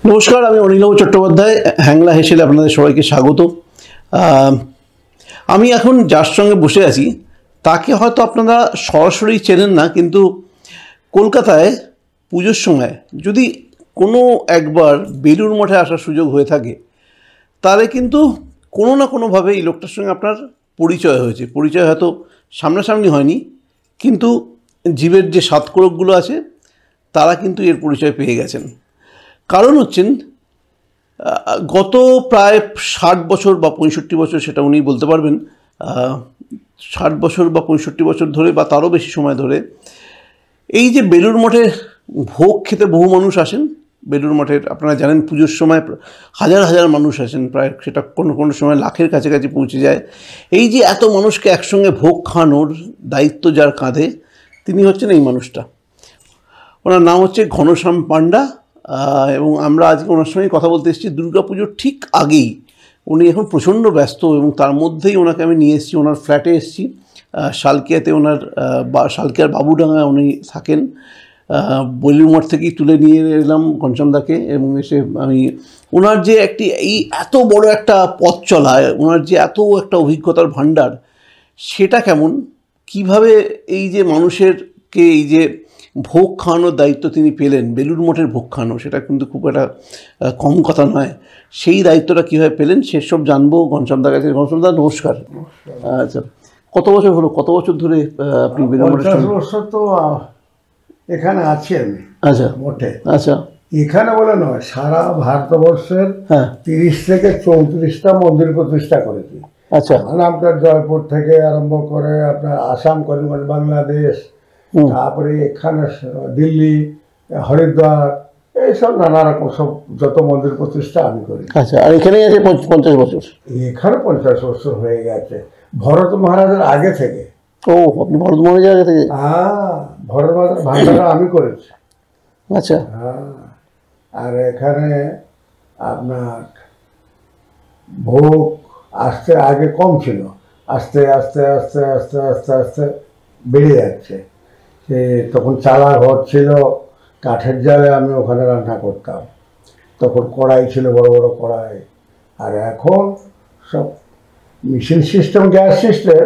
নমস্কার, আমি অনিলবাবু চট্টোপাধ্যায়। হ্যাংলা হেসেলে আপনাদের সবাইকে স্বাগত। আমি এখন যার সঙ্গে বসে আছি তাকে হয়তো আপনারা সরাসরি চেনেন না, কিন্তু কলকাতায় পুজোর সময় যদি কোনো একবার বেলুড় মঠে আসার সুযোগ হয়ে থাকে, তাহলে কিন্তু কোনো না কোনোভাবে এই লোকটার সঙ্গে আপনার পরিচয় হয়েছে। পরিচয় হয়তো সামনাসামনি হয়নি, কিন্তু জীবের যে সাতকরকগুলো আছে তারা কিন্তু এর পরিচয় পেয়ে গেছেন। কারণ হচ্ছেন গত প্রায় 60 বছর বা 65 বছর, সেটা উনি বলতে পারবেন, 60 বছর বা 65 বছর ধরে বা তারও বেশি সময় ধরে এই যে বেলুড় মঠে ভোগ খেতে বহু মানুষ আসেন। বেলুড় মঠের আপনারা জানেন পুজোর সময় হাজার হাজার মানুষ আসেন, প্রায় সেটা কোনো কোনো সময় লাখের কাছাকাছি পৌঁছে যায়। এই যে এত মানুষকে একসঙ্গে ভোগ খাওয়ানোর দায়িত্ব যার কাঁধে, তিনি হচ্ছেন এই মানুষটা। ওনার নাম হচ্ছে ঘনশ্যাম পাণ্ডা, এবং আমরা আজকে ওনার সঙ্গে কথা বলতে এসেছি দুর্গাপুজোর ঠিক আগেই। উনি এখন প্রচণ্ড ব্যস্ত এবং তার মধ্যেই ওনাকে আমি নিয়ে এসেছি, ওনার ফ্ল্যাটে এসেছি শালকিয়াতে। ওনার শালকিয়ার বাবুডাঙ্গায় উনি থাকেন। বেলুড় মঠ থেকেই তুলে নিয়ে এলাম ঘনশ্যামদাকে, এবং এসে আমি ওনার যে এই এত বড় একটা পথ চলায়, ওনার যে এত একটা অভিজ্ঞতার ভাণ্ডার, সেটা কেমন, কিভাবে এই যে মানুষেরকে এই যে ভোগ খাওয়ানোর দায়িত্ব তিনি পেলেন, বেলুড় মঠের ভোগ খাওয়ানো, সেটা কিন্তু খুব একটা কম কথা নয়। সেই দায়িত্বটা কীভাবে পেলেন সেসব জানবো ঘনশ্যামদার কাছে। ঘনশ্যামদা নমস্কার। আচ্ছা, কত বছর হলো, কত বছর ধরে আপনি বেলুড় মঠের? 50 বছর তো এখানে আছি আমি। আচ্ছা মঠে। আচ্ছা, এখানে বলে নয়, সারা ভারতবর্ষের 30 থেকে 34টা মন্দির প্রতিষ্ঠা করেছি। আচ্ছা, মানে আপনার জয়পুর থেকে আরম্ভ করে আপনার আসাম, করিমগঞ্জ, বাংলাদেশ, তারপরে এখানে দিল্লি, হরিদ্বার, এইসব নানা রকম সব যত মন্দির প্রতিষ্ঠা আমি করি। আচ্ছা, আর এখানেই আছে 50 বছর? এখানে 50 বছর হয়ে গেছে, ভরত মহারাজের আগে থেকে। ও, আপনি ভরত মহারাজের আগে থেকে? হ্যাঁ, ভরত মহারাজের ভান্ডারা আমি করেছি। আচ্ছা। হ্যাঁ, আর এখানে আপনার ভোগ আসতে আগে কম ছিল, আস্তে আস্তে আস্তে আস্তে আস্তে আস্তে বেড়ে যাচ্ছে। সে তখন চালা ঘর ছিল, কাঠের জালে আমি ওখানে রান্না করতাম। তখন কড়াই ছিল, বড় বড় কড়াই। আর এখন সব মেশিন সিস্টেম, গ্যাস সিস্টেম,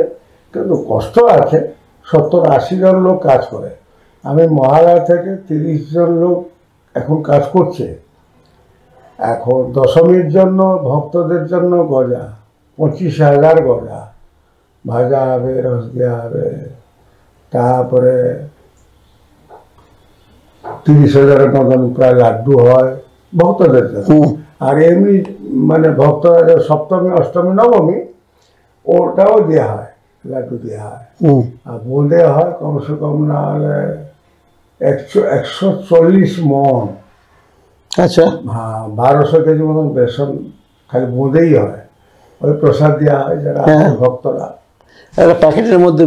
কিন্তু কষ্ট আছে। 70-80 জন লোক কাজ করে। আমি মহালয়া থেকে 30 জন লোক এখন কাজ করছে। এখন দশমীর জন্য ভক্তদের জন্য গজা, 25,000 গজা ভাজা হবে, রস দেওয়া হবে। তারপরে 30,000-এর মতন প্রায় লাড্ডু হয় ভক্তদের জন্য। আর এমনি মানে ভক্তরা সপ্তমী, অষ্টমী, নবমী ওটাও দেওয়া হয়, লাড্ডু দেওয়া হয়। আর বোঁদে হয় কমসে কম না হলে 140 মণ। আচ্ছা। হ্যাঁ, 1200 কেজি মতন বেসন খালি বোঁদেই হয়। ওই প্রসাদ দেওয়া হয় যারা ভক্তরা। প্যাকেটের মধ্যে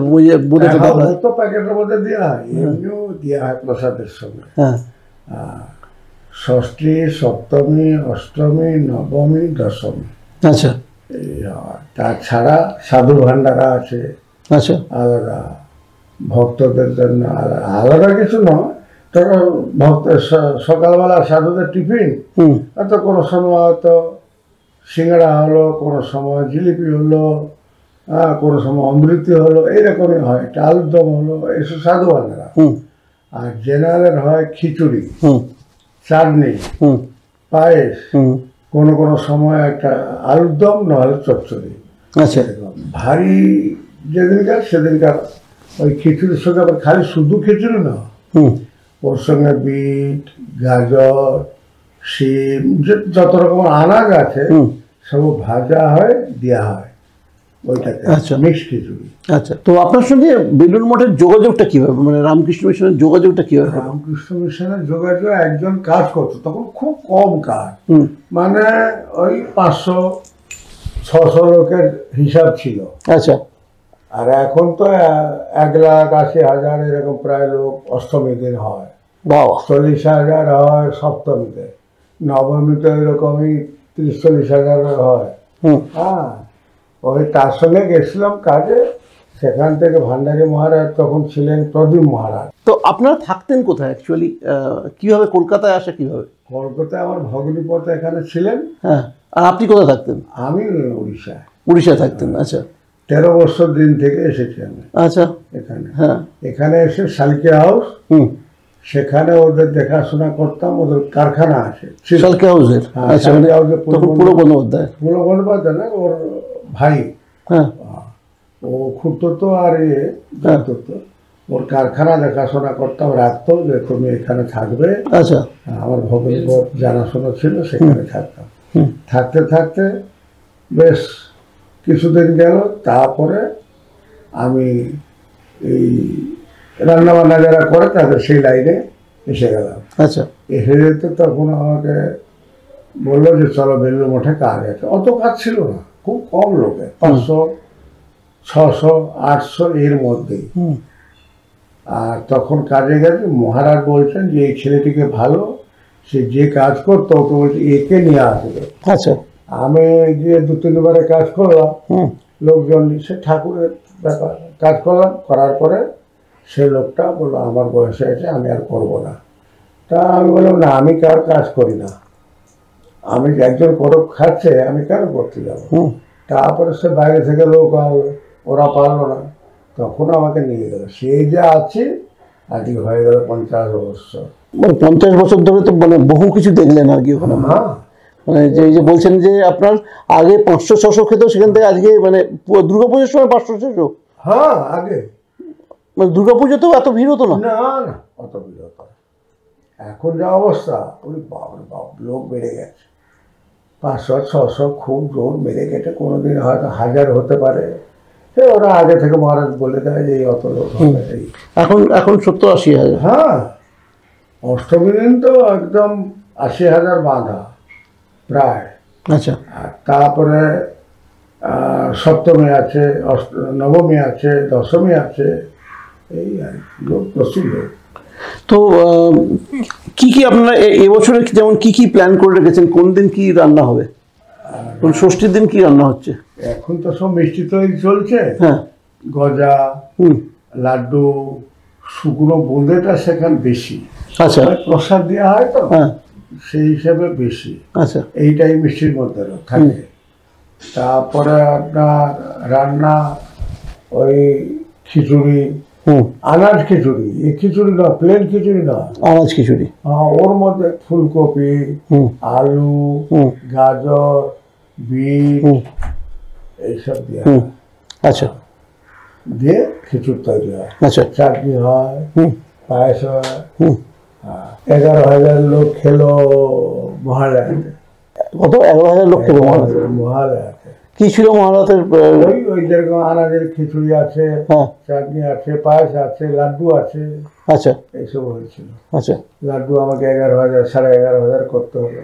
তো প্যাকেটের মধ্যে দেওয়া হয়, এমনিও দেওয়া হয় প্রসাদের সঙ্গে। ষষ্ঠী, সপ্তমী, অষ্টমী, নবমী, দশমী। আচ্ছা। তাছাড়া সাধু ভান্ডারা আছে। আচ্ছা, আলাদা ভক্তদের জন্য আলাদা কিছু নয়। ধরো ভক্তের সকালবেলা সাধুদের টিফিন, হয়তো কোনো সময় হয়তো সিঙ্গাড়া হলো, কোনো সময় জিলিপি হলো, কোনো সময় অমৃতি হলো, এইরকমই হয়। একটা আলুর দম হলো, এইসব সাধু ভান্ডারা। আর জেনারেলের হয় খিচুড়ি, চাটনি, পায়েস, কোনো কোনো সময় একটা আলুর দম, নাহলে চচ্চড়ি। আচ্ছা। ভারী যেদিনকার সেদিনকার ওই খিচুড়ির সঙ্গে আবার খালি শুধু খিচুড়ি না, ওর সঙ্গে বিট, গাজর, শিম, যত রকম আনাজ আছে সব ভাজা হয়, দেওয়া হয় ওইটাতে। আচ্ছা, মিক্সড খিচুড়ি। আচ্ছা, তো আপনার সঙ্গে বেলুড় মঠের যোগাযোগটা কীভাবে, মানে রামকৃষ্ণ মিশনের যোগাযোগটা কীভাবে? রামকৃষ্ণ মিশনের যোগাযোগ, একজন কাজ করতো তখন, খুব কম কাজ, মানে ওই 500-600 লোকের হিসাব ছিল। আচ্ছা। আর এখন তো 1,80,000 এরকম প্রায় লোক অষ্টমী দিন হয়, 40,000 হয় সপ্তমীতে, নবমীতে এরকমই 30-40,000 হয়। হ্যাঁ, ওই তার সঙ্গে গেছিলাম কাজে, সেখান থেকে ভান্ডারী মহারাজ তখন ছিলেন প্রদীপ মহারাজ। তো আপনারা থাকতেন কোথায় অ্যাকচুয়ালি, কিভাবে কলকাতায় আসা কিভাবে? কলকাতায় আমার ভগ্নিপতি এখানে ছিলেন। হ্যাঁ, আর আপনি কোথায় থাকতেন? আমি উড়িষ্যায়। উড়িষ্যায় থাকতেন, আচ্ছা। 13 বছর দিন থেকে এসেছি আমি আচ্ছা, এখানে। হ্যাঁ, এখানে এসে শালকে হাউস, সেখানে ওদের দেখাশোনা করতাম। ওদের কারখানা আছে শালকে হাউসের, আচ্ছা, মানে পুরো বন্দ্যোপাধ্যায়। পুরো বন্দ্যোপাধ্যায় না, ওর ভাই, হ্যাঁ, ও খুঁড়তো আর তো ওর কারখানা দেখাশোনা করতাম, রাখতো যে তুমি এখানে থাকবে। আচ্ছা, আমার ভগ্নিপতি জানাশোনা ছিল, সেখানে থাকতাম। থাকতে থাকতে বেশ কিছুদিন গেল, তারপরে আমি এই রান্নাবান্না যারা করে তাদের সেই লাইনে এসে গেলাম। আচ্ছা, এসে যেতে তখন আমাকে বললো যে চলো বেলুড় মঠে কাজ আছে। অত কাজ ছিল না, খুব কম লোকে, 500, 600, 800 এর মধ্যেই। আর তখন কাজে গেছে, মহারাজ বলছেন যে এই ছেলেটিকে ভালো, সে যে কাজ করতো ওকে বলছে একে নিয়ে আসবে। আচ্ছা, আমি গিয়ে 2-3 বারে কাজ করলাম, লোকজন সে ঠাকুরের ব্যাপার কাজ করলাম। করার পরে সে লোকটা বললো আমার বয়স হয়েছে, আমি আর করবো না। তা আমি বললাম না, আমি কার কাজ করি না, আমি একজন করব খাচ্ছে, আমি কেন করতে যাবো। তারপরে সে বাইরে থেকে লোক আসলো, ওরা পারলো না, তখন আমাকে নিয়ে গেল। সেই যে আছে আজকে হয়ে গেল 50 বছর। মানে 50 বছর ধরে তো মানে বহু কিছু দেখলেন আর কি ওখানে। হ্যাঁ, মানে যে বলছেন যে আপনার আগে 500-600 খেত, সেখান থেকে আজকে মানে দুর্গাপুজোর সময় 500-600। হ্যাঁ, আগে মানে দুর্গাপুজোতেও এত ভিড় হতো না? না না, অত ভিড় হতো না। এখন যা অবস্থা, ওই বাপরে বাপ, লোক বেড়ে গেছে। 500-600 খুব জোর বেড়ে গেছে। কোনোদিন হয়তো 1000 হতে পারে। ওরা আগে থেকে মহারাজ বলে দেয় যে অত লোক হবে। এখন 70-80 হাজার। হ্যাঁ, অষ্টমী দিন তো একদম 80,000 বাঁধা প্রায়। আচ্ছা, আর তারপরে সপ্তমী আছে, নবমী আছে, দশমী আছে, এই আর লোক প্রচুর লোক। তো কি কি আপনারা এবছরে যেমন কি প্ল্যান করে রেখেছেন? কোন দিন কি রান্না হবে? কোন ষষ্ঠীর দিন কি রান্না হচ্ছে? এখন তো সব মিষ্টি তৈরি চলছে। হ্যাঁ, গজা, লাড্ডু, শুকনো বোঁদেটা সেখানে বেশি। আচ্ছা, প্রসাদ দেওয়া হয় তো, হ্যাঁ, সেই হিসাবে বেশি। আচ্ছা, এইটাই মিষ্টির মধ্যে থাকে। তারপরে আপনার রান্না ওই খিচুড়ি, আনাজ খিচুড়ি। এই খিচুড়ি না, প্লেন খিচুড়ি না, আনাজ খিচুড়ি। ওর মধ্যে ফুলকপি, আলু, গাজর, বিট এইসব দিয়ে আচ্ছা, দিয়ে খিচুড়ি তৈরি হয়। আচ্ছা, চাটনি হয়, পায়েস হয়। 11,000 লোক খেলো মহালয়াতে। কত? 11,000 লোক খেলো মহালয়াতে। কি ছিল মহালয়াতের? ওই যেরকম আনাজের খিচুড়ি আছে, চাটনি আছে, পায়েস আছে, লাড্ডু আছে। আচ্ছা, এইসব হয়েছিল। আচ্ছা, লাড্ডু আমাকে 11,000, 11,500 করতে হলো।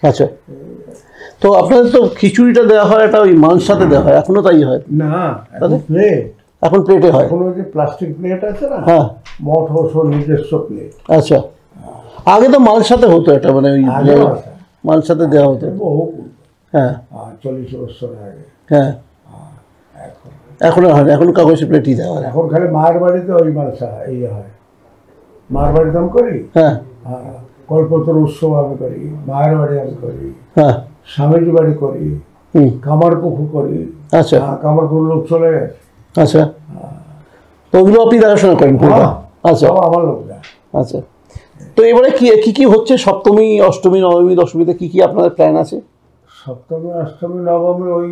আচ্ছা। তো আপনাদের তো খিচুড়িটা দেওয়া হয়, এটা ওই মাংসাতে দেওয়া হয়, এখনো তাই হয় না? প্লেট, এখন প্লেটে হয়। এখন ওই যে প্লাস্টিক প্লেট আছে না, হ্যাঁ, মঠ ওর নিজস্ব প্লেট। আচ্ছা, আগে তো মালসাতে হতো, এটা মানে ওই মালসাতে দেওয়া হতো বহু। হ্যাঁ, 40 বছর আগে। হ্যাঁ, এখন হয় না, এখন কাগজের প্লেটই দেওয়া হয়। এখন খালি মায়ের বাড়িতে ওই মালসা এই হয়। মায়ের বাড়িতে আমি করি। হ্যাঁ, কল্পতরু উৎসব আমি করি, মায়ের বাড়ি আমি করি, হ্যাঁ, স্বামীজি বাড়ি করি, কামারপুকুর করি। আচ্ছা, কামারপুকুর লোক চলে গেছে। আচ্ছা, তো ওগুলো আপনি দেখাশোনা করেন? আচ্ছা, আমার লোকরা। আচ্ছা, তো এবারে কি হচ্ছে সপ্তমী, অষ্টমী, নবমী, দশমীতে কি আপনাদের প্ল্যান আছে? সপ্তমী, অষ্টমী, নবমী ওই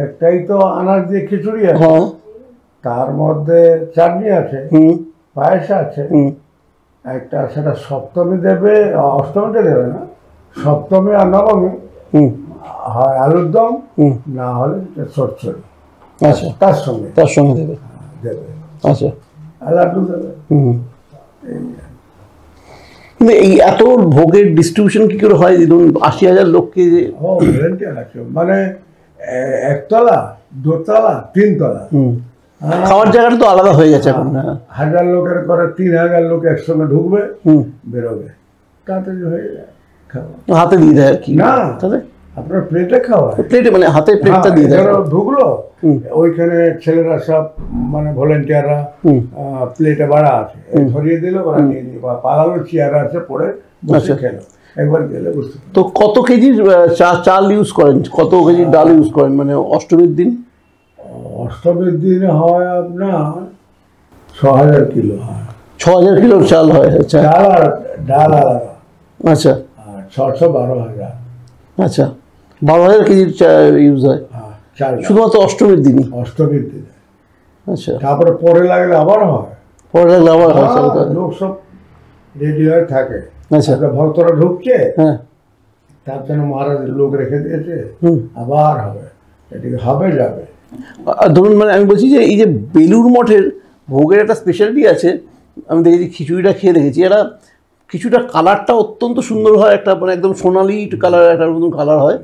একটাই তো আনাজ দিয়ে খিচুড়ি আছে। হ্যাঁ, তার মধ্যে চাটনি আছে, পায়েস আছে একটা। সেটা সপ্তমী দেবে, অষ্টমীতে দেবে না। সপ্তমী আর নবমী হয় আলুর দম, না হলে চচ্চড়ি। আচ্ছা, তার সঙ্গে দেবে। আচ্ছা, আর লাড্ডু দেবে। কিন্তু এই এত ভোগের ডিস্ট্রিবিউশন কি করে হয়? ধরুন 80,000 লোককে আছে, মানে একতলা, দোতলা, 3 তলা। খাওয়ার জায়গাটা তো আলাদা হয়ে গেছে এখন। 1000 লোকের করে 3,000 লোক একসঙ্গে ঢুকবে, বেরোবে, তাতে হয়ে যায়। হাতে দিয়ে দেয় আর কি? না, তাহলে আপনার প্লেটে খাওয়ায়, প্লেটে মানে হাতে প্লেটটা দিয়ে দেয়। ঢুকলো ওইখানে ছেলেরা সব মানে ভলেন্টিয়াররা প্লেটে বাড়া আছে ধরিয়ে দিল, ওরা নিয়ে নিয়ে পালালো, চেয়ার আছে পড়ে বসে খেলো। একবার গেলে বুঝতে। তো কত কেজির চাল ইউজ করেন, কত কেজির ডাল ইউজ করেন মানে অষ্টমীর দিন? অষ্টমীর দিনে হয় আপনার 6000 কিলো হয়। 6000 কিলোর চাল হয়? আচ্ছা। চাল আর ডাল আলাদা। আচ্ছা। আর 612,000। আচ্ছা, 12000 কেজির ইউজ হয় চাল শুধুমাত্র অষ্টমীর দিনই? অষ্টমীর দিনে। আচ্ছা। তারপরে পরে লাগলে আবার হয়, পরে লাগলে আবার হয়। লোক সব রেডি হয়ে থাকে। আচ্ছা। ভক্তরা ঢুকছে, হ্যাঁ, তার জন্য মহারাজের লোক রেখে দিয়েছে, আবার হবে, এদিকে হবে যাবে। আর ধরুন মানে আমি বলছি যে এই যে বেলুড় মঠের ভোগের একটা স্পেশালিটি আছে, আমি দেখেছি খিচুড়িটা খেয়ে দেখেছি, এরা কিছুটা কালারটা অত্যন্ত সুন্দর হয়, একটা মানে একদম সোনালি কালার, একটা নতুন কালার হয়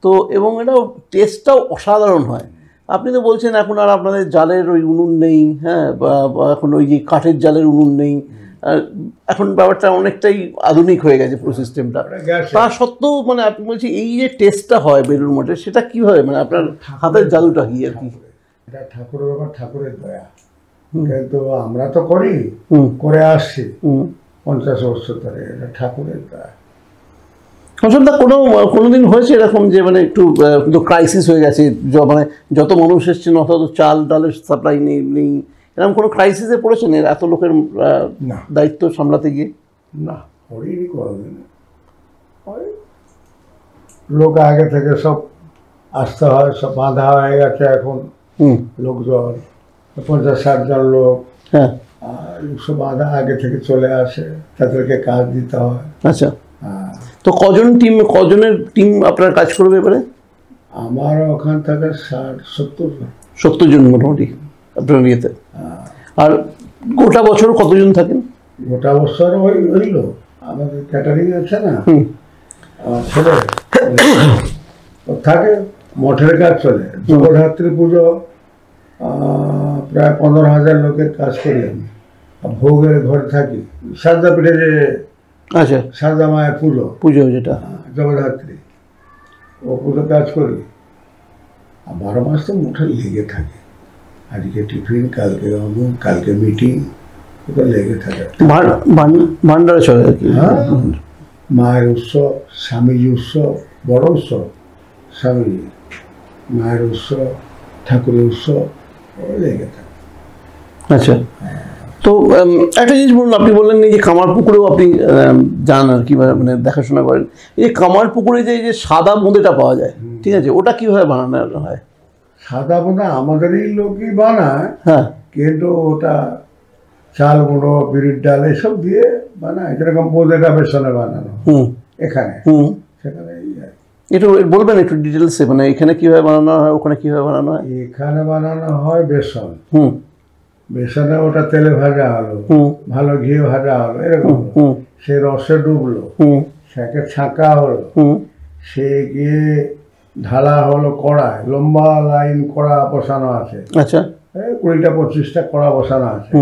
তো, এবং এটা টেস্টটাও অসাধারণ হয়। আপনি তো বলছেন এখন আর আপনাদের জালের ওই উনুন নেই, হ্যাঁ, বা এখন ওই যে কাঠের জালের উনুন নেই, এখন ব্যাপারটা অনেকটাই আধুনিক হয়ে গেছে পুরো সিস্টেমটা। তা সত্ত্বেও মানে আপনি বলছি এই যে টেস্টটা হয় বেলুড় মঠের, সেটা কীভাবে মানে আপনার হাতের জাদুটা কি আর কি? এটা ঠাকুরের ব্যাপার, ঠাকুরের দয়া। কিন্তু আমরা তো করি, করে আসছি 50 বছর ধরে, এটা ঠাকুরের দয়া। অসুবিধা কোনোদিন হয়েছে এরকম যে মানে একটু ক্রাইসিস হয়ে গেছে, মানে যত মানুষ এসছেন অত চাল ডালের সাপ্লাই নেই, এরকম কোনো ক্রাইসিসে পড়েছেন এত লোকের দায়িত্ব সামলাতে গিয়ে? না, করিনি কোনোদিন। লোক আগে থেকে সব আসতে হয়, সব বাঁধা হয়ে গেছে এখন লোকজন, 50-60 জন লোক, হ্যাঁ, সব বাঁধা আগে থেকে চলে আসে, তাদেরকে কাজ দিতে হয়। আচ্ছা। তো কজনের টিম আপনার কাজ করবে এবারে? আমার ওখান থেকে 60-70 জন মোটামুটি আপনার ইয়েতে। আর গোটা বছর কতজন থাকেন? গোটা বছর হইল আমাদের ক্যাটারিং আছে না, ছেলে থাকে, মঠের কাজ চলে। জগদ্ধাত্রী পুজো প্রায় 15,000 লোকের কাজ করি আমি, ভোগের ঘরে থাকি। সারদা পিঠে যে, আচ্ছা, সারদা মায়ের পুজো যেটা জগদ্ধাত্রী, ও পুজো কাজ করি। আর 12 মাস তো মঠে লেগে থাকে, আজকে টিফিন, কালকে অমুক, কালকে মিটিং, ওটা লেগে থাকে। ভান্ডারে চলে আর কি। মায়ের উৎসব, স্বামীজি উৎসব, বড় উৎসব স্বামীজি, মায়ের উৎসব, ঠাকুরের উৎসব, লেগে থাকে। আচ্ছা। তো একটা জিনিস বলুন, আপনি বললেন এই যে কামারপুকুরেও আপনি যান আর কি, মানে দেখাশোনা করেন। এই যে কামারপুকুরে যে সাদা বোঁদেটা পাওয়া যায়, ঠিক আছে, ওটা কীভাবে বানানো হয়? সাদা বোঁদে আমাদেরই লোকই বানায়, হ্যাঁ, কিন্তু ওটা চাল গুঁড়ো, বিড়ির ডাল এসব দিয়ে বানায়, যেরকম বোঁদেটা বেসনে বানানো এখানে, সেখানে। একটু বলবেন একটু ডিটেলসে, মানে এখানে কীভাবে বানানো হয়, ওখানে কীভাবে বানানো হয়? এখানে বানানো হয় বেসন, বেসনে ওটা তেলে ভাজা হলো, ভালো ঘি ভাজা হলো, এরকম সে রসে ডুবলো, সেকে ছাঁকা হলো, সে গিয়ে ঢালা হলো কড়ায়, লম্বা লাইন কড়া বসানো আছে। আচ্ছা। 20টা-25টা কড়া বসানো আছে।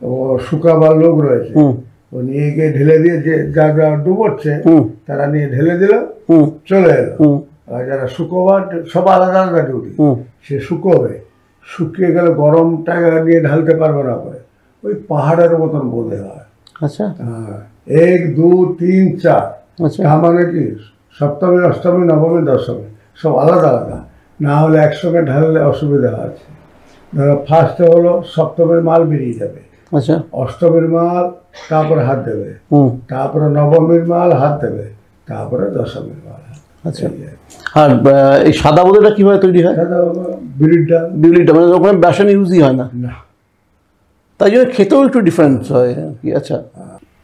ও শুকাবার লোক রয়েছে, ও নিয়ে গিয়ে ঢেলে দিয়ে, যে যা যা ডুবোচ্ছে তারা নিয়ে ঢেলে দিল, চলে এলো। আর যারা শুকোবার, সব আলাদা আলাদা ডিউটি, সে শুকোবে, শুকিয়ে গেলে গরম টাকা নিয়ে ঢালতে পারবে না করে, ওই পাহাড়ের মতন বোঁদে হয়। আচ্ছা। 1, 2, 3, 4, তার মানে কি সপ্তমী, অষ্টমী, নবমী, দশমী সব আলাদা আলাদা, না হলে একসঙ্গে ঢাললে অসুবিধা আছে। ধরো ফার্স্টে হলো সপ্তমীর মাল বেরিয়ে যাবে, আচ্ছা, অষ্টমীর মাল তারপরে হাত দেবে, তারপরে নবমীর মাল হাত দেবে, তারপরে দশমীর মাল। আচ্ছা। আর এই সাদা বোঁদেটা কীভাবে তৈরি হয়? বিড়ির ডাল, মানে ওখানে বেসন ইউজই হয় না, তাই জন্য খেতেও একটু ডিফারেন্স হয় আর কি। আচ্ছা,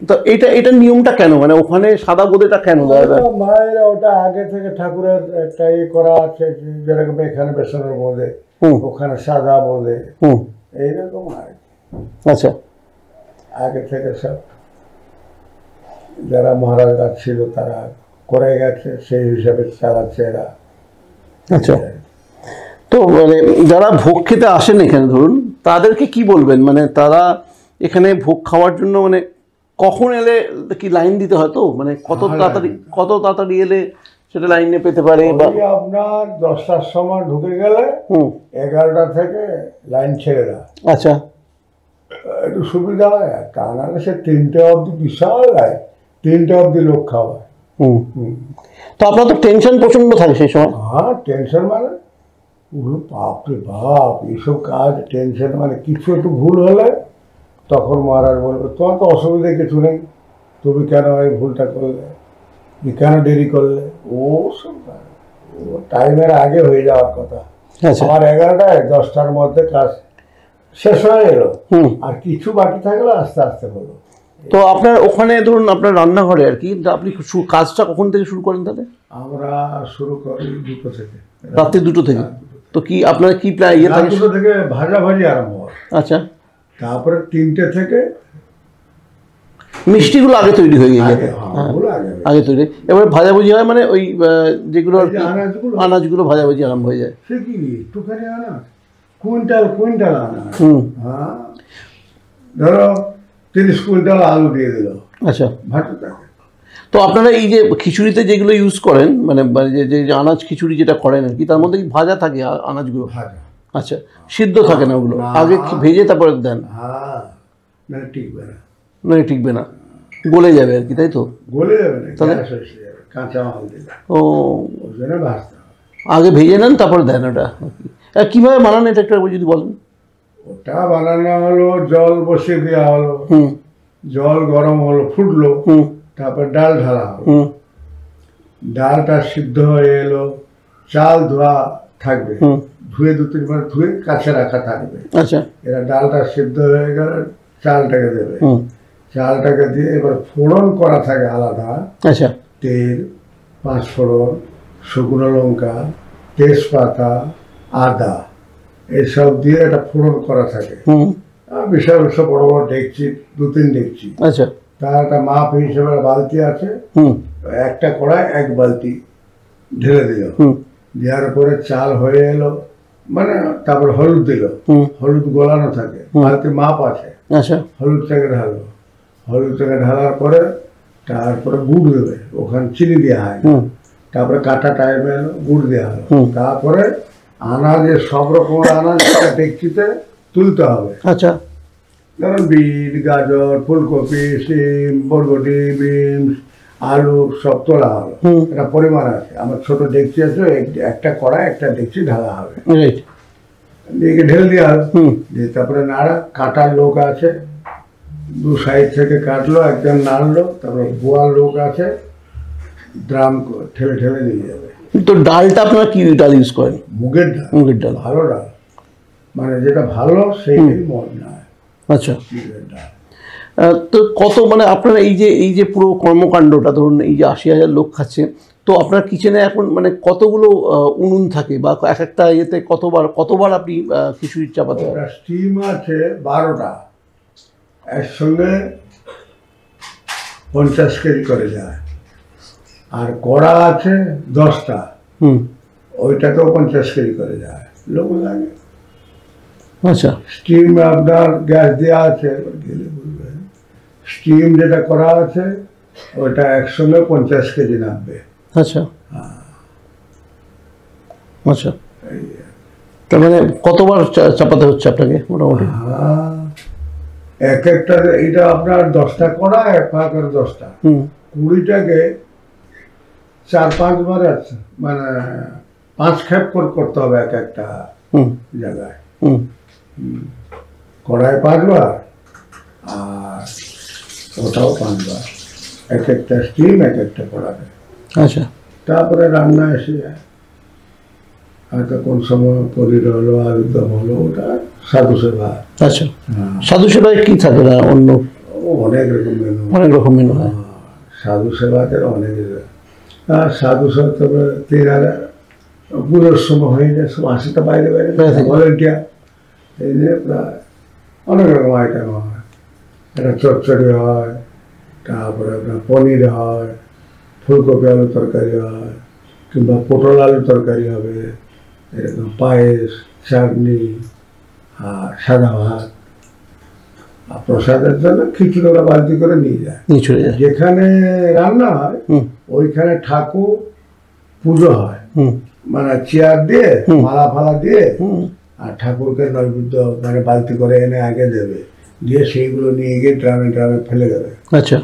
তো এটা নিয়মটা কেন, মানে ওখানে সাদা বোঁদেটা কেন দেয়? মায়েরা ওটা আগে থেকে ঠাকুরের একটা করা আছে, যেরকম এখানে বেসনের বোঁদে, ওখানে সাদা বোঁদে, এইরকম আর। আচ্ছা, আগে থেকে সব যারা মহারাজরা ছিল তারা করে গেছে, সেই হিসাবে চালাচ্ছে এরা। আচ্ছা। তো মানে যারা ভোগ খেতে আসেন এখানে, ধরুন তাদেরকে কি বলবেন, মানে তারা এখানে ভোগ খাওয়ার জন্য মানে কখন এলে কি লাইন দিতে হয়? তো মানে কত তাড়াতাড়ি এলে সেটা লাইনে পেতে পারে বা ওই আপনার 10টার সময় ঢুকে গেলে হুম 11টা থেকে লাইন ছেড়ে দেয়, আচ্ছা একটু সুবিধা হয়। আর তা নাহলে সে 3টে অবধি বিশাল লাইন, 3টে অবধি লোক খাওয়ায়। হুম তো আপনার তো টেনশন প্রচন্ড থাকে সেই সময়। হ্যাঁ, টেনশন মানে বাপরে বাপ, এইসব কাজ টেনশন মানে কিছু একটু ভুল হলে তখন মহারাজ বলবে তোমার তো অসুবিধা কিছু নেই, তুমি কেন এই ভুলটা করলে, তুমি কেন দেরি করলে। ও সব ও টাইমের আগে হয়ে যাওয়ার কথা। আচ্ছা আমার 11টায় 10টার মধ্যে কাজ শেষ হয়ে এলো, হুম আর কিছু বাকি থাকলে আস্তে আস্তে হলো। তো আপনার ওখানে ধরুন আপনার রান্নাঘরে আর কি আপনি কাজটা কখন থেকে শুরু করেন তাহলে? আমরা শুরু করি 2টো থেকে, রাত্রি 2টো থেকে। তো কি আপনার কি প্রায় ইয়ে থাকে? 2টো থেকে ভাজাভাজি আরম্ভ হয়, আচ্ছা তারপরে 3টে থেকে মিষ্টিগুলো আগে তৈরি হয়ে গিয়ে আগে, হ্যাঁ, ওগুলো আগে হয়। আগে তৈরি, এবার ভাজাভুজি হয় মানে ওই যেগুলো আর এই যে কি আনাজগুলো, আনাজগুলো ভাজাভুজি আরম্ভ হয়ে যায়। সে কি একটুখানি আনাজ, কুইন্টাল কুইন্টাল আনাজ। হুম হ্যাঁ, ধরো 30 কুইন্টাল আলু দিয়ে দিল আচ্ছা ভাতটাকে। তো আপনারা এই যে খিচুড়িতে যেগুলো ইউজ করেন মানে যে আনাজ খিচুড়ি যেটা করেন আর কি, তার মধ্যে কি ভাজা থাকে আনাজগুলো? ভাজা, আচ্ছা সিদ্ধ থাকে না ওগুলো, না। আগে ভেজে তারপরে দেন? হ্যাঁ, মানে টিকবে না, মানে টিকবে না, গলে যাবে আর কি, তাই তো? গলে যাবে না, তাহলে? গ্যাস এসে যাবে, কাঁচা মাল দিলে ও ওই জন্য ভাজতে হবে। আগে ভেজে নেন তারপরে দেন ওটা আর কি। কীভাবে বানান এটা একটা যদি বলেন? ওটা বানানো হলো, জল বসিয়ে দেওয়া হলো, হুম জল গরম হলো, ফুটলো, হুম তারপর ডাল ঢালা হলো, হুম ডালটা সিদ্ধ হয়ে এলো, চাল ধোয়া থাকবে, হুম ধুয়ে 2-3 বার ধুয়ে কাছে রাখা থাকবে। আচ্ছা এরা ডালটা সিদ্ধ হয়ে গেলে চালটাকে দেবে, হুম চালটাকে দিয়ে এবার ফোড়ন করা থাকে আলাদা, আচ্ছা তেল, 5 ফোড়ন, শুকনো লঙ্কা, তেজপাতা, আদা, এইসব দিয়ে একটা ফোড়ন করা থাকে। হুম বিশাল বিশাল বড় বড় ডেকচি, 2-3 ডেকচি, আচ্ছা তার একটা মাপ হিসেবে বালতি আছে, হুম একটা কড়াই 1 বালতি ঢেলে দিল, হুম দেওয়ার পরে চাল হয়ে এলো, মানে তারপর হলুদ দিল, হুম হলুদ গলানো থাকে, বালতি মাপ আছে, আচ্ছা হলুদটাকে ঢাললো, হলুদটাকে ঢালার পরে তারপরে গুড় দেবে, ওখানে চিনি দেওয়া হয় না। হুম তারপরে কাটা টাইমে এলো, গুড় দেওয়া হলো, হুম। তারপরে আনাজের সব রকমের আনাজ একটা ডেকচিতে তুলতে হবে। আচ্ছা ধরুন বিট, গাজর, ফুলকপি, সিম, বরবটি, বিনস, আলু সব তোলা হলো, হুম। একটা পরিমাণ আছে। আমার ছোট ডেকচি আছে, একটা কড়াই একটা ডেকচি ঢালা হবে, রাইট দিয়ে ঢেলে দেওয়া হবে, হুম দিয়ে তারপরে নাড়া, কাটার লোক আছে, 2 সাইড থেকে কাটলো, একজন নাড়লো, তারপরে বোয়ার লোক আছে, ড্রাম ঠেলে ঠেলে নিয়ে যাবে। তো ডালটা আপনারা কি ডাল ইউজ করেন? মুগের ডাল, মুগের ডাল। ভালো ডাল, মানে যেটা ভালো সেইটাই মন না, আচ্ছা মুগের ডাল। তো কত মানে আপনারা এই যে পুরো কর্মকাণ্ডটা ধরুন এই যে 80,000 লোক খাচ্ছে, তো আপনার কিচেনে এখন মানে কতগুলো উনুন থাকে বা এক একটা ইয়েতে কতবার আপনি খিচুড়ি চাপাতে পারেন? ওটা স্টিম আছে 12টা, একসঙ্গে 50 কেজি করে যায়, আর কড়া আছে 10টা, হুম ওইটাকেও 50 কেজি করে যায়, লোক লাগে। আচ্ছা স্টিম আপনার গ্যাস দেওয়া আছে, গেলে বলবেন, স্টিম যেটা করা আছে ওইটা একসঙ্গে 50 কেজি নামবে। আচ্ছা আচ্ছা তার মানে কতবার চাপাতে হচ্ছে আপনাকে মোটামুটি? এক একটা, এটা আপনার 10টা কড়া, এক ভাগ করে 10টা, হুম 20টাকে 4-5 বার আছে, মানে 5 খেপ করতে হবে এক একটা হুম জায়গায়। হুম কড়াই 5 বার, আর ওটাও 5 বার, এক একটা স্টিম এক একটা কড়াতে। আচ্ছা তারপরে রান্না এসে যায়, হয়তো কোন সময় পনির হলো, আলুর দম হলো, ওটা সাধু সেবা। আচ্ছা সাধু সেবায় কি থাকে না অন্য অনেক রকম মেনু, অনেক রকম মেনু হয়? সাধু সেবাতে অনেক, আর সাধু সেবা তবে 13,000 পুজোর সময় হয়ে যায়, সব 80টা বাইরে বাইরে ভলেন্টিয়ার, এই যে প্রায় অনেক রকম আইটেম হয়। একটা চচ্চড়ি হয়, তারপরে আপনার পনির হয়, ফুলকপি আলু তরকারি হয়, কিংবা পটল আলু তরকারি হবে, এরকম পায়েস, চাটনি, আর সাদা ভাত। আর প্রসাদের জন্য খিচুড়ি ওরা বালতি করে নিয়ে যায়। নিয়ে চলে যায়। যেখানে রান্না হয় হুম ওইখানে ঠাকুর পুজো হয়, মানে চেয়ার দিয়ে মালা ফালা দিয়ে, আর ঠাকুরকে নৈবেদ্য মানে বালতি করে এনে আগে দেবে, দিয়ে সেইগুলো নিয়ে গিয়ে ড্রামে ড্রামে ফেলে দেবে। আচ্ছা,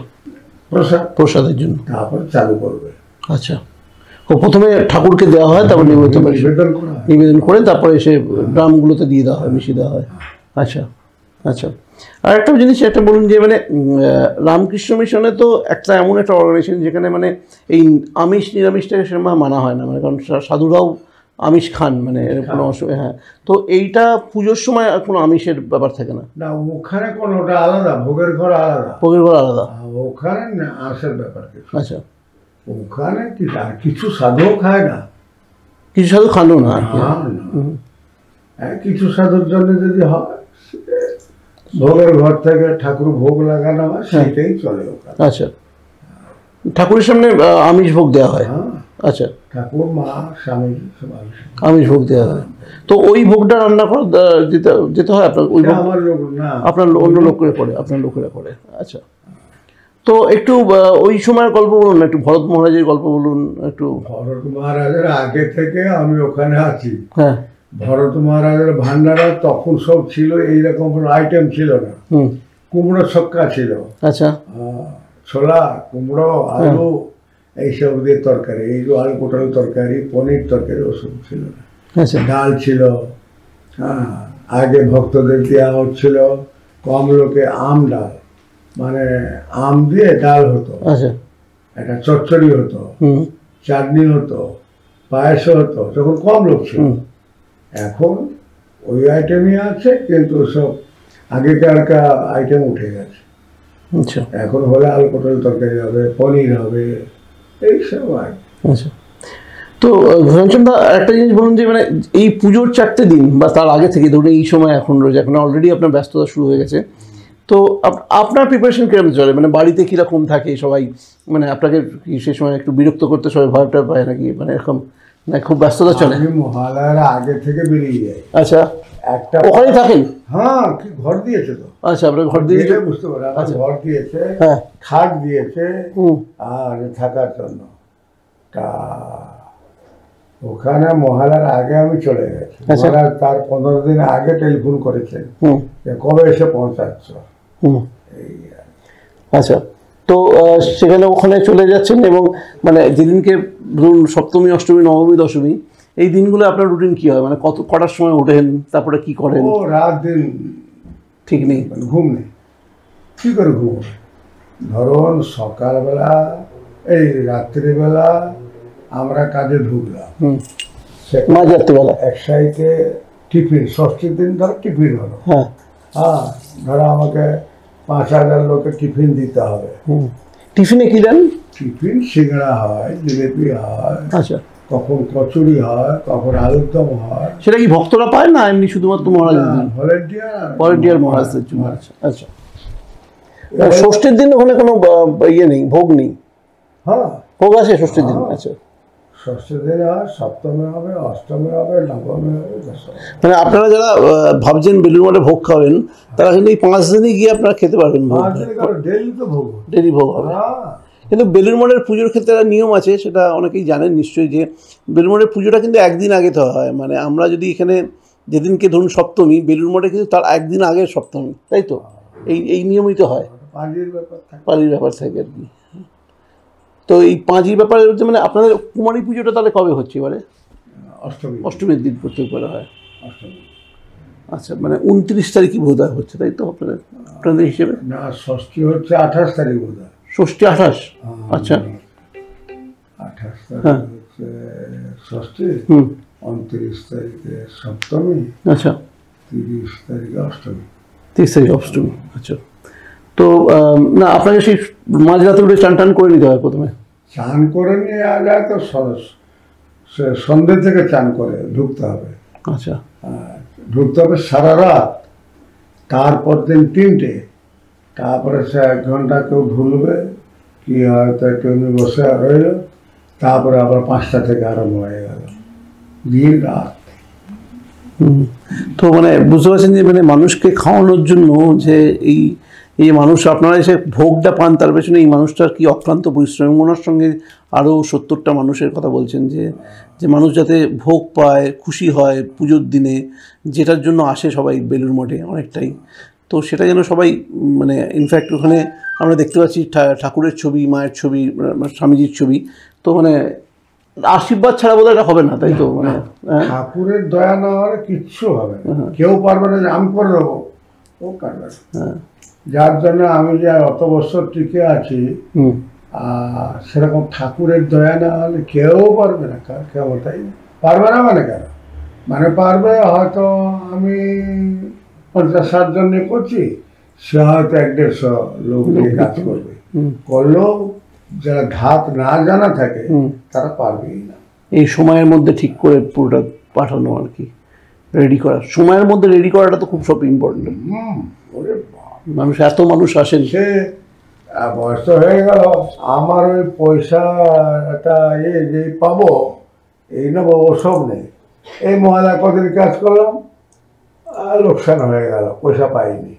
প্রসাদের জন্য তারপর চালু করবে। আচ্ছা, ও প্রথমে ঠাকুরকে দেওয়া হয়, তারপর নিবেদন করে তারপরে এসে ড্রামগুলোতে দিয়ে দেওয়া হয়, মিশিয়ে দেওয়া হয়। আচ্ছা আচ্ছা, আর একটা জিনিস একটা বলুন যে মানে রামকৃষ্ণ মিশনে তো একটা এমন একটা অর্গানাইজেশন যেখানে মানে এই আমিষ নিরামিষটাকে সেরকম মানা হয় না, মানে কারণ সাধুরাও আমিষ খান, মানে কোনো অসুবিধা। হ্যাঁ, তো এইটা পুজোর সময় কোনো আমিষের ব্যাপার থাকে না? না, ওখানে কোনো, ওটা আলাদা, ভোগের ঘর আলাদা। ভোগের ঘর আলাদা, ওখানে না আসার ব্যাপার কিছু। আচ্ছা, ওখানে কি আর কিছু সাধুও খায় না, কিছু সাধু খানো না। কিছু সাধুর জন্য যদি হয় ভোগের ঘর থেকে ঠাকুর ভোগ লাগানো হয়, সেটাই চলে ওখানে। আচ্ছা, ঠাকুরের সামনে আমিষ ভোগ দেওয়া হয়? আচ্ছা, ঠাকুর মা স্বামী আমিষ ভোগ দেওয়া হয়। তো ওই ভোগটা রান্না করে যেতে হয় আপনার? ওই আমার লোক না, আপনার অন্য লোক করে করে, আপনার লোকেরা করে। আচ্ছা, তো একটু ওই সময়ের গল্প বলুন, একটু ভরত মহারাজের গল্প বলুন একটু। ভরত মহারাজের আগে থেকে আমি ওখানে আছি। হ্যাঁ, ভরত মহারাজের ভান্ডারা তখন সব ছিল, এইরকম কোনো আইটেম ছিল না। কুমড়ো ছক্কা ছিল, আচ্ছা, ছোলা, কুমড়ো, আলু, এইসব দিয়ে তরকারি, এই আলু পটল তরকারি, পনির তরকারি, ওসব ছিল না। আচ্ছা, ডাল ছিল। হ্যাঁ, আগে ভক্তদের দেওয়া হচ্ছিল কম লোকে আম ডাল, মানে আম দিয়ে ডাল হতো। আচ্ছা, একটা চচ্চড়ি হতো, চাটনি হতো, পায়েসও হতো, যখন কম লোক ছিল। এখন ওই আইটেমই আছে, কিন্তু সব আগেকার আইটেম উঠে গেছে। আচ্ছা, এখন হলে আলু পটল তরকারি হবে, পনির হবে, এইসব আর। আচ্ছা, তো ঘনশ্যামদা একটা জিনিস বলুন যে মানে এই পুজোর 4টে দিন বা তার আগে থেকে ধরুন এই সময় এখন রয়েছে, এখন অলরেডি আপনার ব্যস্ততা শুরু হয়ে গেছে, তো আপনার প্রিপারেশন কিরকম চলে? মানে বাড়িতে কীরকম থাকে সবাই? মানে আপনাকে কি সেই সময় একটু বিরক্ত করতে সবাই ভয়টা পায় নাকি, মানে এরকম না খুব ব্যস্ততা চলে? আমি মহালয়ার আগে থেকে বেরিয়ে যাই। আচ্ছা, একটা ওখানেই থাকেন? হ্যাঁ, কি ঘর দিয়েছে তো। আচ্ছা, আপনার ঘর দিয়েছে, বুঝতে পারে। ঘর দিয়েছে, হ্যাঁ, খাট দিয়েছে, আর থাকার জন্য। তা ওখানে মহালয়ার আগে আমি চলে গেছি। মহালয়ার তার 15 দিন আগে টেলিফোন করেছেন যে কবে এসে পৌঁছাচ্ছ। আচ্ছা, তো সেখানে ওখানে চলে যাচ্ছেন, এবং মানে যেদিনকে ধরুন সপ্তমী, অষ্টমী, নবমী, দশমী, এই দিনগুলো আপনার রুটিন কি হয়? মানে কটার সময় ওঠেন, তারপরে কি করেন? ও রাত দিন ঠিক নেই, ঘুম নেই। কি করে ঘুম? ধরুন সকালবেলা, এই রাত্রিবেলা আমরা কাজে ঢুকলাম, মাঝরাত্রিবেলা এক সাইডে টিফিন, ষষ্ঠীর দিন ধরো টিফিন হলো। হ্যাঁ, ধরো আমাকে 5000 লোকের টিফিন দিতে হবে। টিফিনে কি দেন? টিফিন সিঙ্গাড়া হয়, জিলেপি হয়, আচ্ছা, কখন কচুরি হয়, কখন আলুর দম হয়। সেটা কি ভক্তরা পায় না এমনি শুধুমাত্র মহারাজের দিন? ভলেন্টিয়ার মহারাজদের জন্য। আচ্ছা, ষষ্ঠীর দিন ওখানে কোনো ইয়ে নেই, ভোগ নেই? হ্যাঁ, ভোগ আছে ষষ্ঠীর দিন। আচ্ছা, ষষ্ঠীর দিন হয়, সপ্তমী হবে, অষ্টমী হবে, নবমী হবে, দশমী। মানে আপনারা যারা ভাবছেন বেলুড় মঠে ভোগ খাবেন, তারা কিন্তু এই 5 দিনই গিয়ে আপনারা খেতে পারবেন ভোগ। ডেলি তো ভোগ, ডেলি ভোগ হবে। কিন্তু বেলুড় মঠের পুজোর ক্ষেত্রে একটা নিয়ম আছে, সেটা অনেকেই জানেন নিশ্চয়ই, যে বেলুড় মঠের পুজোটা কিন্তু একদিন আগে তো হয়। মানে আমরা যদি এখানে যেদিনকে ধরুন সপ্তমী, বেলুড় মঠে কিন্তু তার একদিন আগে সপ্তমী, তাই তো? এই নিয়মই তো হয়, পালির ব্যাপার থাকে আর কি। তো এই পাঁজির ব্যাপারে হচ্ছে, মানে আপনাদের কুমারী পুজোটা তাহলে কবে হচ্ছে এবারে? অষ্টমীর দিন প্রত্যেকবার হয়। আচ্ছা, মানে 29 তারিখই বোধ হয় হচ্ছে, তাই তো আপনাদের হিসেবে? না, ষষ্ঠী হচ্ছে 28 তারিখ বোধ হয়। ষষ্ঠী 28? আচ্ছা, 28 তারিখ হচ্ছে ষষ্ঠী, 29 তারিখে সপ্তমী, আচ্ছা, 30 তারিখে অষ্টমী। 30 তারিখে অষ্টমী। আচ্ছা, তো না আপনাকে সেই মাঝরাতে উঠে চান করে নিতে হয় প্রথমে? চান করে নিয়ে যায় তো সন্ধ্যে থেকে চান করে ঢুকতে হবে। আচ্ছা, ঢুকতে হবে সারা রাত, তারপর দিন 3টে, তারপরে সে 1 ঘন্টা কেউ ঢুলবে, কি হয়তো একটু বসে রইল, তারপরে আবার 5টা থেকে আরম্ভ হয়ে গেল, দিন রাত। তো মানে বুঝতে পারছেন যে মানে মানুষকে খাওয়ানোর জন্য যে এই মানুষ আপনারা এসে ভোগটা পান, তার পেছনে এই মানুষটার কি অক্লান্ত পরিশ্রম, ওনার সঙ্গে আরও 70টা মানুষের কথা বলছেন, যে মানুষ যাতে ভোগ পায়, খুশি হয় পুজোর দিনে, যেটার জন্য আসে সবাই বেলুড় মঠে অনেকটাই। তো সেটা যেন সবাই মানে ইনফ্যাক্ট ওখানে আমরা দেখতে পাচ্ছি ঠাকুরের ছবি, মায়ের ছবি, স্বামীজির ছবি। তো মানে আশীর্বাদ ছাড়া বোধহয় এটা হবে না, তাই তো? মানে ঠাকুরের দয়া না হলে কিচ্ছু হবে না। কেউ পারবে না যে আমি করে দেবো, ও পারবে না। যার জন্য আমি যে অত বছর টিকে আছি, সেরকম ঠাকুরের দয়া না হলে কেউ পারবে না। ক্ষমতাই পারবে না মানে কেন, মানে পারবে হয়তো আমি 50-60 জন নিয়ে করছি, সে হয়তো 100-150 লোক নিয়ে কাজ করবে। করলেও যারা ধাপ না জানা থাকে তারা পারবেই না। এই সময়ের মধ্যে ঠিক করে পুরোটা পাঠানো আর কি, রেডি করা, সময়ের মধ্যে রেডি করাটা তো খুব সব ইম্পর্টেন্ট। মানুষ, এত মানুষ আসেন, সে বয়স হয়ে গেল, আমার ওই পয়সাটা যে পাবো এই নেবো ওসব নেই। এই মহলা কদিন কাজ করলাম, লোকসান হয়ে গেল, পয়সা পাইনি,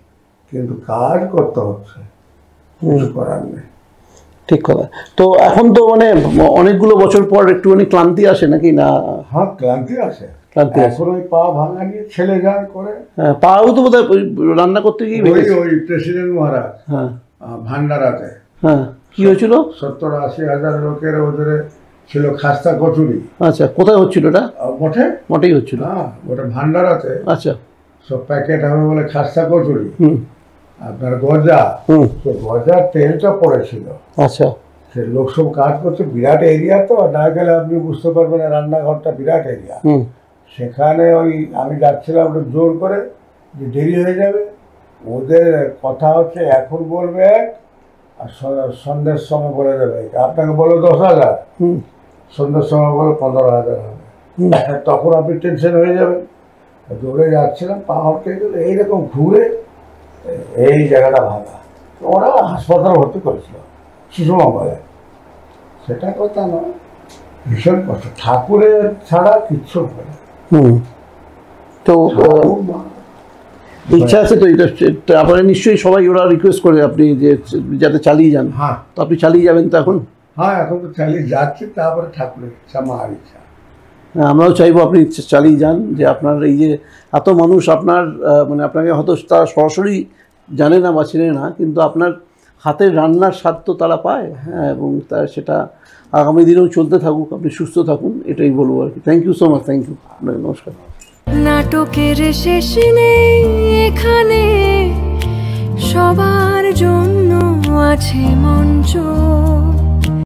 কিন্তু কাজ করতে হচ্ছে, কিছু করার নেই। ঠিক কথা। তো এখন তো মানে অনেকগুলো বছর পর একটুখানি ক্লান্তি আসে নাকি না? হ্যাঁ, ক্লান্তি আসে। এখন ওই পা ভাঙা নিয়ে ছেলে যা করে, পাও তো বোধ হয় রান্না করতে গিয়ে ওই প্রেসিডেন্ট মহারাজ ভান্ডারাতে কি হয়েছিল, 70-80 হাজার লোকের ওদের ছিল খাস্তা কচুরি। আচ্ছা, কোথায় হচ্ছিল ওটা? মঠে, মঠেই হচ্ছিল। হ্যাঁ, ওটা ভান্ডারাতে। আচ্ছা, সব প্যাকেট হবে বলে খাস্তা কচুরি, আপনার গজা, তো গজার তেলটা পড়েছিল। আচ্ছা, সে লোক সব কাজ করছে, বিরাট এরিয়া, তো না গেলে আপনি বুঝতে পারবেন না, রান্নাঘরটা বিরাট এরিয়া। সেখানে ওই আমি যাচ্ছিলাম জোর করে, যে দেরি হয়ে যাবে। ওদের কথা হচ্ছে এখন বলবে এক, আর সন্ধ্যের সময় বলে দেবে। আপনাকে বলো 10,000, সন্ধ্যের সময় বলে 15,000 হবে। তখন আপনি টেনশন হয়ে যাবেন। দৌড়ে যাচ্ছিলাম, পা হটকে গেল, এইরকম ঘুরে এই জায়গাটা ভাঙা। ওরা হাসপাতালে ভর্তি করেছিল শিশুমঙ্গলে। সেটা কথা নয়, ভীষণ কষ্ট। ঠাকুরের ছাড়া কিচ্ছু হবে না। তো ইচ্ছা আছে তো, এটা আপনারা নিশ্চয়ই সবাই ওরা রিকোয়েস্ট করে আপনি যে যাতে চালিয়ে যান। হ্যাঁ, তো আপনি চালিয়ে যাবেন তো এখন? হ্যাঁ, এখন তো চালিয়ে যাচ্ছি। তারপরে ঠাকুরের ইচ্ছা, মার ইচ্ছা। আমরাও চাইবো আপনি চালিয়ে যান, যে আপনার এই যে এত মানুষ আপনার মানে আপনাকে হয়তো তারা সরাসরি জানে না বা চেনে না, কিন্তু আপনার হাতের রান্নার স্বাদ তো তারা পায়। হ্যাঁ, এবং তার সেটা আগামী দিনেও চলতে থাকুক, আপনি সুস্থ থাকুন, এটাই বলবো আর কি। Thank you so much, thank you, নমস্কার। নাটকের শেষ নেই এখানে, সবার জন্য আছে মঞ্চ।